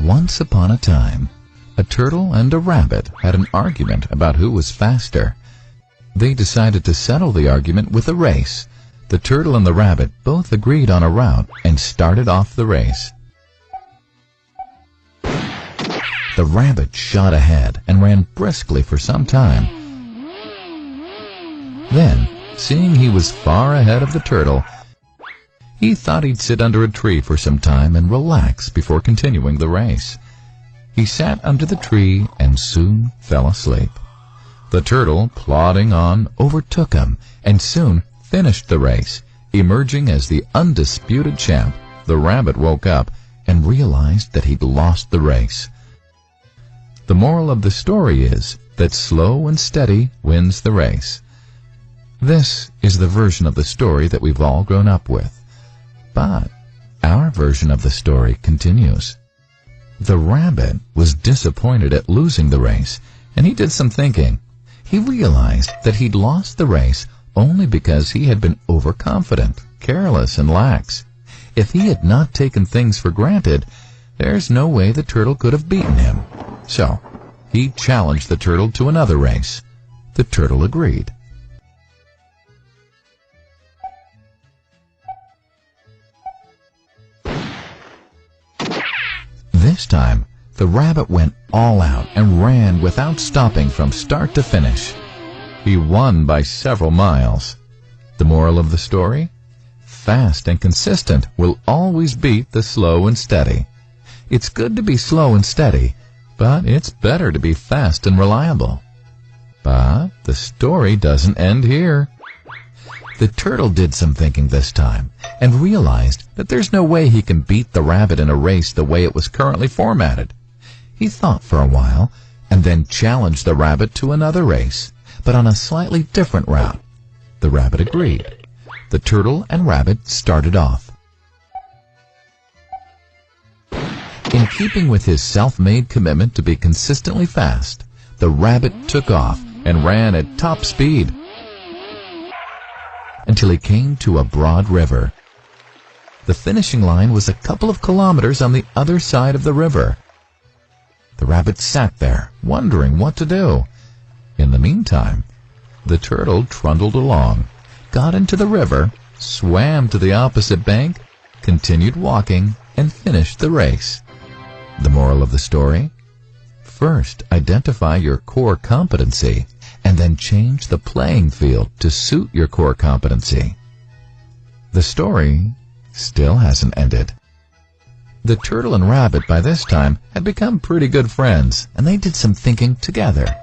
Once upon a time, a turtle and a rabbit had an argument about who was faster. They decided to settle the argument with a race. The turtle and the rabbit both agreed on a route and started off the race. The rabbit shot ahead and ran briskly for some time. Then, seeing he was far ahead of the turtle, he thought he'd sit under a tree for some time and relax before continuing the race. He sat under the tree and soon fell asleep. The turtle, plodding on, overtook him and soon finished the race. Emerging as the undisputed champ, the rabbit woke up and realized that he'd lost the race. The moral of the story is that slow and steady wins the race. This is the version of the story that we've all grown up with. But our version of the story continues. The rabbit was disappointed at losing the race, and he did some thinking. He realized that he'd lost the race only because he had been overconfident, careless, and lax. If he had not taken things for granted, there's no way the turtle could have beaten him. So, he challenged the turtle to another race. The turtle agreed. This time, the rabbit went all out and ran without stopping from start to finish. He won by several miles. The moral of the story? Fast and consistent will always beat the slow and steady. It's good to be slow and steady, but it's better to be fast and reliable. But the story doesn't end here. The turtle did some thinking this time and realized that there's no way he can beat the rabbit in a race the way it was currently formatted. He thought for a while and then challenged the rabbit to another race, but on a slightly different route. The rabbit agreed. The turtle and rabbit started off. In keeping with his self-made commitment to be consistently fast, the rabbit took off and ran at top speed until he came to a broad river. The finishing line was a couple of kilometers on the other side of the river. The rabbit sat there, wondering what to do. In the meantime, the turtle trundled along, got into the river, swam to the opposite bank, continued walking, and finished the race. The moral of the story? First, identify your core competency, and then change the playing field to suit your core competency. The story still hasn't ended. The turtle and rabbit by this time had become pretty good friends, and they did some thinking together.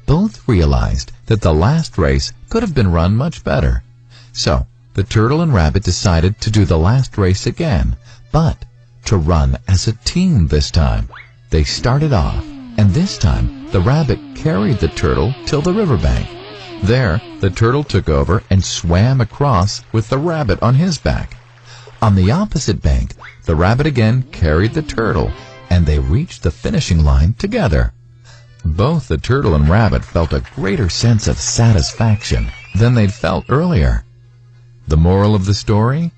Both realized that the last race could have been run much better. So, the turtle and rabbit decided to do the last race again, but to run as a team this time. They started off, and this time the rabbit carried the turtle till the riverbank. There, the turtle took over and swam across with the rabbit on his back. On the opposite bank, the rabbit again carried the turtle, and they reached the finishing line together. Both the turtle and rabbit felt a greater sense of satisfaction than they'd felt earlier. The moral of the story?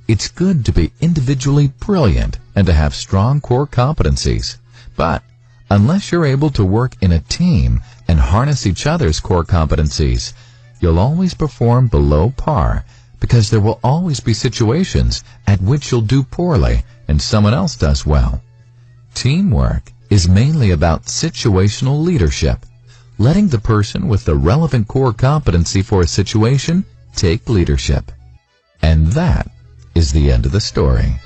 It's good to be individually brilliant and to have strong core competencies, but unless you're able to work in a team and harness each other's core competencies, you'll always perform below par, because there will always be situations at which you'll do poorly and someone else does well. Teamwork is mainly about situational leadership, letting the person with the relevant core competency for a situation take leadership. And that is the end of the story.